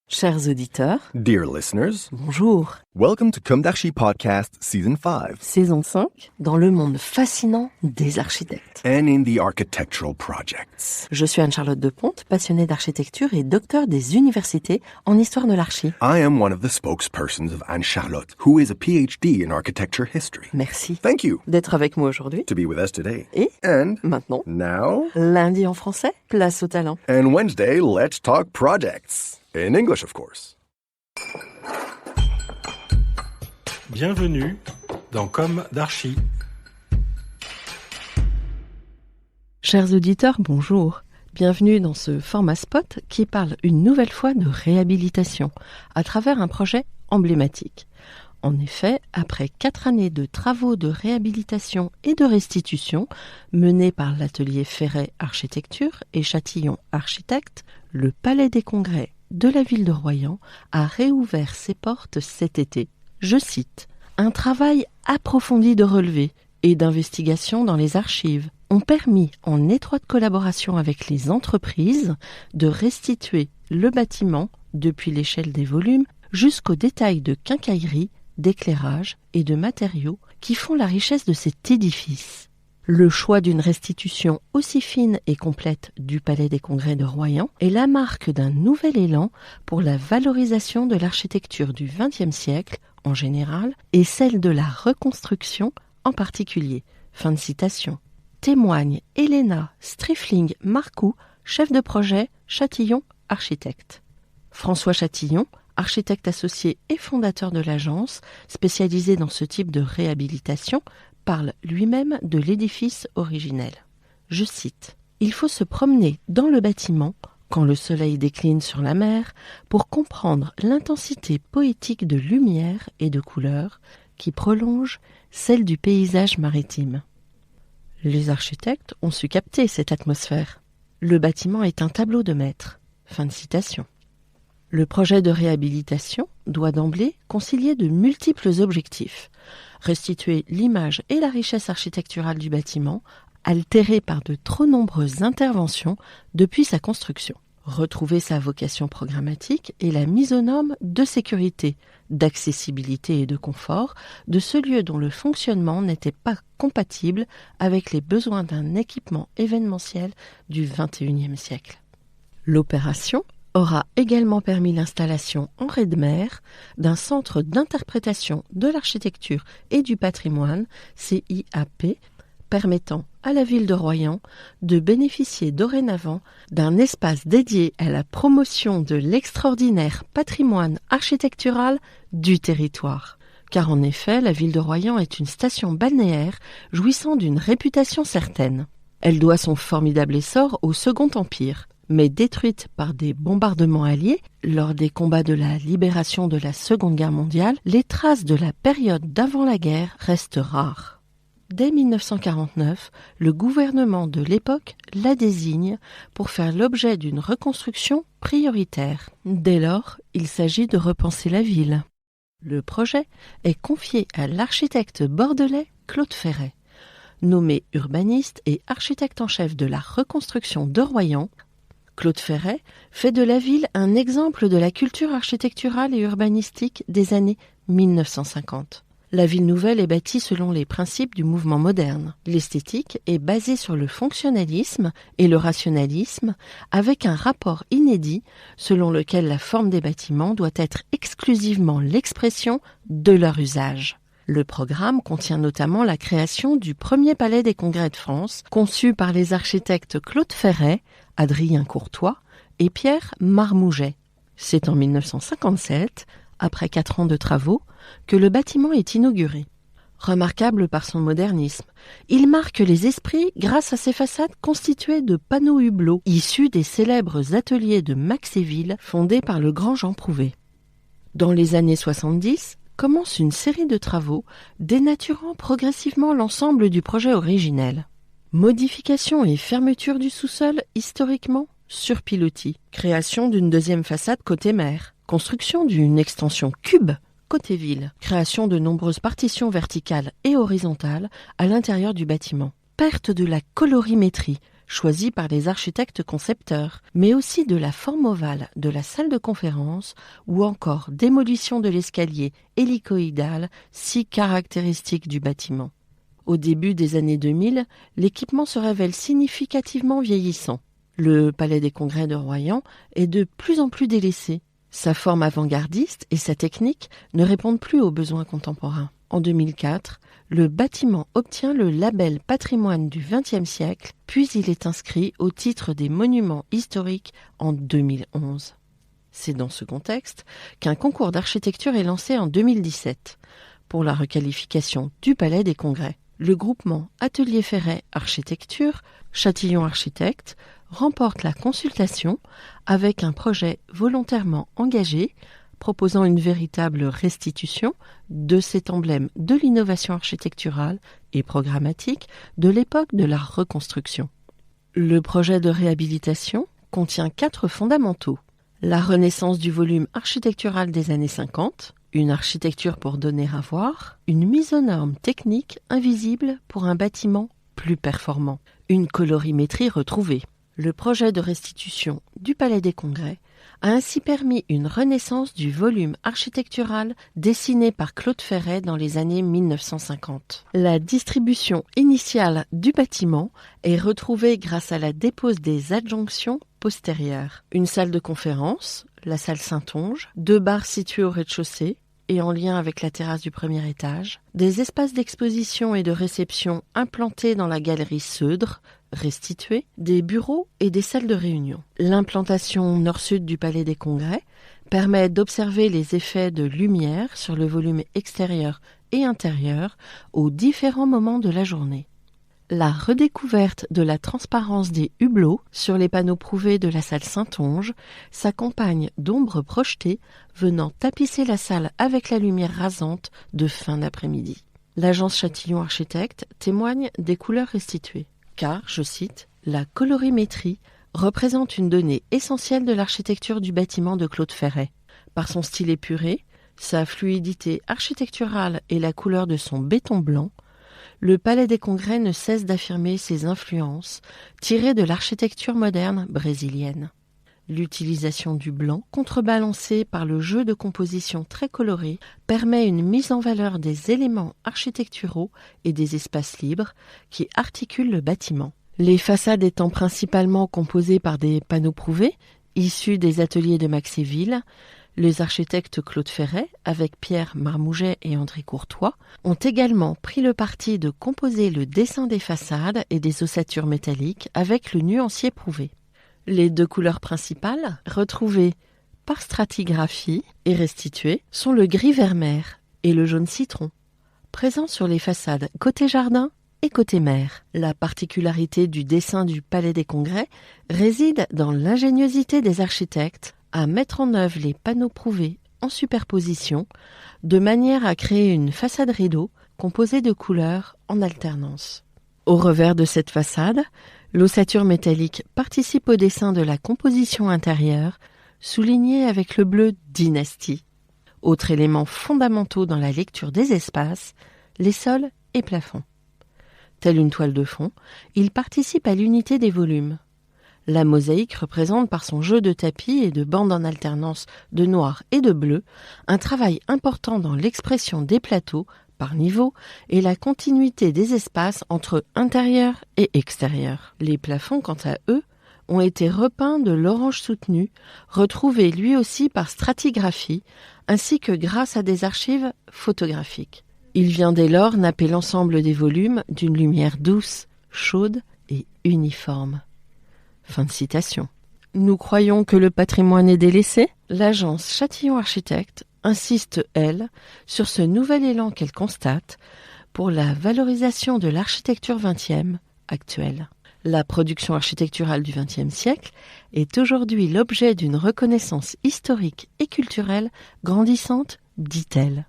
Chers auditeurs, Dear listeners, bonjour. welcome to Comme d'Archi Podcast Season 5 Saison 5, dans le monde fascinant des architectes. and in the architectural projects. Je suis Anne-Charlotte Deponte, passionnée d'architecture et docteur des universités en histoire de l'archi. I am one of the spokespersons of Anne-Charlotte, who is a PhD in architecture history. Merci Thank you d'être avec moi aujourd'hui. to be with us today. Et And maintenant, now, lundi en français, place au talent. and Wednesday, let's talk projects. In English, of course. Bienvenue dans Comme d'Archi. Chers auditeurs, bonjour. Bienvenue dans ce format spot qui parle une nouvelle fois de réhabilitation à travers un projet emblématique. En effet, après 4 années de travaux de réhabilitation et de restitution menés par l'atelier Ferret Architecture et Châtillon Architectes, le Palais des Congrès de la ville de Royan a réouvert ses portes cet été. Je cite, « Un travail approfondi de relevé et d'investigation dans les archives ont permis, en étroite collaboration avec les entreprises, de restituer le bâtiment depuis l'échelle des volumes jusqu'aux détails de quincaillerie, d'éclairage et de matériaux qui font la richesse de cet édifice. Le choix d'une restitution aussi fine et complète du Palais des Congrès de Royan est la marque d'un nouvel élan pour la valorisation de l'architecture du XXe siècle en général et celle de la reconstruction en particulier. » Fin de citation. Témoigne Elena Strifling-Marcoux, chef de projet Châtillon Architecte. François Châtillon, architecte associé et fondateur de l'agence, spécialisé dans ce type de réhabilitation, parle lui-même de l'édifice originel. Je cite, « Il faut se promener dans le bâtiment quand le soleil décline sur la mer pour comprendre l'intensité poétique de lumière et de couleurs qui prolonge celle du paysage maritime. » Les architectes ont su capter cette atmosphère. Le bâtiment est un tableau de maître. Fin de citation. Le projet de réhabilitation doit d'emblée concilier de multiples objectifs. Restituer l'image et la richesse architecturale du bâtiment, altérée par de trop nombreuses interventions depuis sa construction. Retrouver sa vocation programmatique et la mise aux normes de sécurité, d'accessibilité et de confort de ce lieu dont le fonctionnement n'était pas compatible avec les besoins d'un équipement événementiel du XXIe siècle. L'opération aura également permis l'installation en raie de mer d'un centre d'interprétation de l'architecture et du patrimoine, CIAP, permettant à la ville de Royan de bénéficier dorénavant d'un espace dédié à la promotion de l'extraordinaire patrimoine architectural du territoire. Car en effet, la ville de Royan est une station balnéaire jouissant d'une réputation certaine. Elle doit son formidable essor au Second Empire, mais détruite par des bombardements alliés lors des combats de la libération de la Seconde Guerre mondiale, les traces de la période d'avant la guerre restent rares. Dès 1949, le gouvernement de l'époque la désigne pour faire l'objet d'une reconstruction prioritaire. Dès lors, il s'agit de repenser la ville. Le projet est confié à l'architecte bordelais Claude Ferret. Nommé urbaniste et architecte en chef de la reconstruction de Royan, Claude Ferret fait de la ville un exemple de la culture architecturale et urbanistique des années 1950. La ville nouvelle est bâtie selon les principes du mouvement moderne. L'esthétique est basée sur le fonctionnalisme et le rationalisme, avec un rapport inédit selon lequel la forme des bâtiments doit être exclusivement l'expression de leur usage. Le programme contient notamment la création du premier palais des Congrès de France, conçu par les architectes Claude Ferret, Adrien Courtois et Pierre Marmouget. C'est en 1957, après 4 ans de travaux, que le bâtiment est inauguré. Remarquable par son modernisme, il marque les esprits grâce à ses façades constituées de panneaux hublots, issus des célèbres ateliers de Maxéville fondés par le grand Jean Prouvé. Dans les années 70, commence une série de travaux dénaturant progressivement l'ensemble du projet originel. Modification et fermeture du sous-sol historiquement sur pilotis, création d'une deuxième façade côté mer, construction d'une extension cube côté ville, création de nombreuses partitions verticales et horizontales à l'intérieur du bâtiment, perte de la colorimétrie, choisi par les architectes concepteurs, mais aussi de la forme ovale de la salle de conférence ou encore démolition de l'escalier hélicoïdal si caractéristique du bâtiment. Au début des années 2000, l'équipement se révèle significativement vieillissant. Le Palais des Congrès de Royan est de plus en plus délaissé. Sa forme avant-gardiste et sa technique ne répondent plus aux besoins contemporains. En 2004, le bâtiment obtient le label patrimoine du XXe siècle, puis il est inscrit au titre des monuments historiques en 2011. C'est dans ce contexte qu'un concours d'architecture est lancé en 2017 pour la requalification du Palais des Congrès. Le groupement Atelier Ferret Architecture, Châtillon Architectes, remporte la consultation avec un projet volontairement engagé proposant une véritable restitution de cet emblème de l'innovation architecturale et programmatique de l'époque de la reconstruction. Le projet de réhabilitation contient 4 fondamentaux. La renaissance du volume architectural des années 50, une architecture pour donner à voir, une mise aux normes techniques invisible pour un bâtiment plus performant, une colorimétrie retrouvée. Le projet de restitution du Palais des Congrès a ainsi permis une renaissance du volume architectural dessiné par Claude Ferret dans les années 1950. La distribution initiale du bâtiment est retrouvée grâce à la dépose des adjonctions postérieures. Une salle de conférence, la salle Saint-Onge, 2 bars situés au rez-de-chaussée et en lien avec la terrasse du premier étage, des espaces d'exposition et de réception implantés dans la galerie Seudre, restitués, des bureaux et des salles de réunion. L'implantation nord-sud du Palais des Congrès permet d'observer les effets de lumière sur le volume extérieur et intérieur aux différents moments de la journée. La redécouverte de la transparence des hublots sur les panneaux prouvés de la salle Saint-Onge s'accompagne d'ombres projetées venant tapisser la salle avec la lumière rasante de fin d'après-midi. L'agence Châtillon Architectes témoigne des couleurs restituées, car, je cite, « La colorimétrie représente une donnée essentielle de l'architecture du bâtiment de Claude Ferret. Par son style épuré, sa fluidité architecturale et la couleur de son béton blanc, le Palais des Congrès ne cesse d'affirmer ses influences tirées de l'architecture moderne brésilienne. L'utilisation du blanc, contrebalancée par le jeu de composition très coloré, permet une mise en valeur des éléments architecturaux et des espaces libres qui articulent le bâtiment. Les façades étant principalement composées par des panneaux prouvés, issus des ateliers de Maxéville, les architectes Claude Ferret, avec Pierre Marmouget et André Courtois, ont également pris le parti de composer le dessin des façades et des ossatures métalliques avec le nuancier prouvé. Les 2 couleurs principales, retrouvées par stratigraphie et restituées, sont le gris vermeer et le jaune citron, présents sur les façades côté jardin et côté mer. La particularité du dessin du Palais des Congrès réside dans l'ingéniosité des architectes à mettre en œuvre les panneaux prouvés en superposition, de manière à créer une façade rideau composée de couleurs en alternance. Au revers de cette façade, l'ossature métallique participe au dessin de la composition intérieure, soulignée avec le bleu dynastie. Autre élément fondamental dans la lecture des espaces, les sols et plafonds. Tel une toile de fond, il participe à l'unité des volumes. La mosaïque représente par son jeu de tapis et de bandes en alternance de noir et de bleu un travail important dans l'expression des plateaux par niveau et la continuité des espaces entre intérieur et extérieur. Les plafonds, quant à eux, ont été repeints de l'orange soutenu, retrouvé lui aussi par stratigraphie, ainsi que grâce à des archives photographiques. Il vient dès lors napper l'ensemble des volumes d'une lumière douce, chaude et uniforme. Fin de citation. Nous croyons que le patrimoine est délaissé ? L'agence Châtillon Architectes insiste, elle, sur ce nouvel élan qu'elle constate pour la valorisation de l'architecture 20e actuelle. La production architecturale du XXe siècle est aujourd'hui l'objet d'une reconnaissance historique et culturelle grandissante, dit-elle.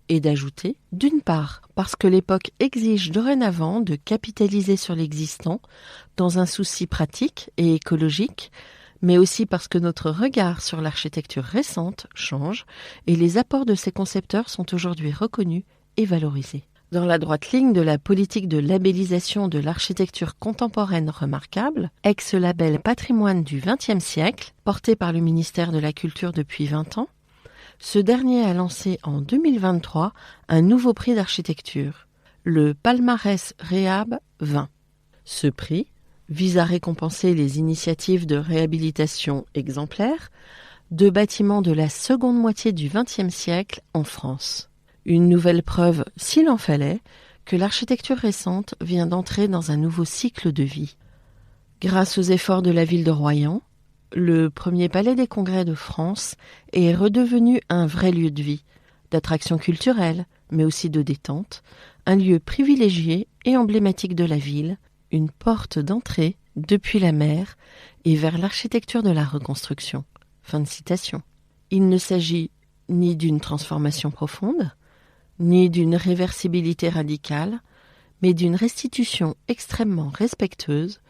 Et d'ajouter, d'une part, parce que l'époque exige dorénavant de capitaliser sur l'existant dans un souci pratique et écologique, mais aussi parce que notre regard sur l'architecture récente change et les apports de ses concepteurs sont aujourd'hui reconnus et valorisés. Dans la droite ligne de la politique de labellisation de l'architecture contemporaine remarquable, ex-label patrimoine du XXe siècle, porté par le ministère de la Culture depuis 20 ans, ce dernier a lancé en 2023 un nouveau prix d'architecture, le Palmarès Réhab 20. Ce prix vise à récompenser les initiatives de réhabilitation exemplaires de bâtiments de la seconde moitié du XXe siècle en France. Une nouvelle preuve, s'il en fallait, que l'architecture récente vient d'entrer dans un nouveau cycle de vie. Grâce aux efforts de la ville de Royan, le premier palais des congrès de France est redevenu un vrai lieu de vie, d'attraction culturelle, mais aussi de détente, un lieu privilégié et emblématique de la ville, une porte d'entrée depuis la mer et vers l'architecture de la reconstruction. Fin de citation. Il ne s'agit ni d'une transformation profonde, ni d'une réversibilité radicale, mais d'une restitution extrêmement respectueuse,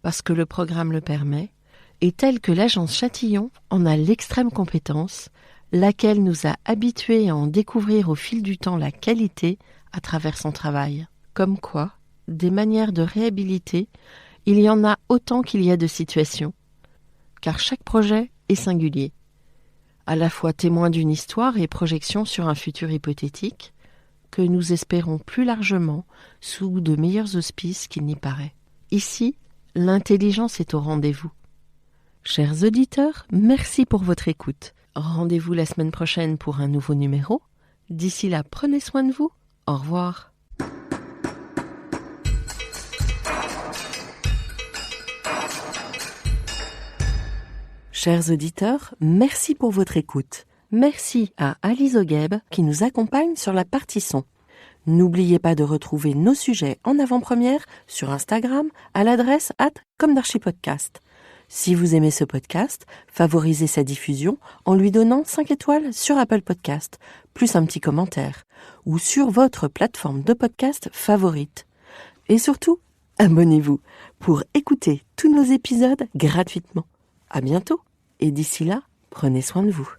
parce que le programme le permet, et telle que l'agence Châtillon en a l'extrême compétence, laquelle nous a habitués à en découvrir au fil du temps la qualité à travers son travail. Comme quoi, des manières de réhabiliter, il y en a autant qu'il y a de situations, car chaque projet est singulier, à la fois témoin d'une histoire et projection sur un futur hypothétique, que nous espérons plus largement sous de meilleurs auspices qu'il n'y paraît. Ici, l'intelligence est au rendez-vous. Chers auditeurs, merci pour votre écoute. Rendez-vous la semaine prochaine pour un nouveau numéro. D'ici là, prenez soin de vous. Au revoir. Chers auditeurs, merci pour votre écoute. Merci à Alice Ogheb qui nous accompagne sur la partie son. N'oubliez pas de retrouver nos sujets en avant-première sur Instagram à l'adresse @comdarchipodcast. Si vous aimez ce podcast, favorisez sa diffusion en lui donnant 5 étoiles sur Apple Podcast, plus un petit commentaire, ou sur votre plateforme de podcast favorite. Et surtout, abonnez-vous pour écouter tous nos épisodes gratuitement. À bientôt, et d'ici là, prenez soin de vous.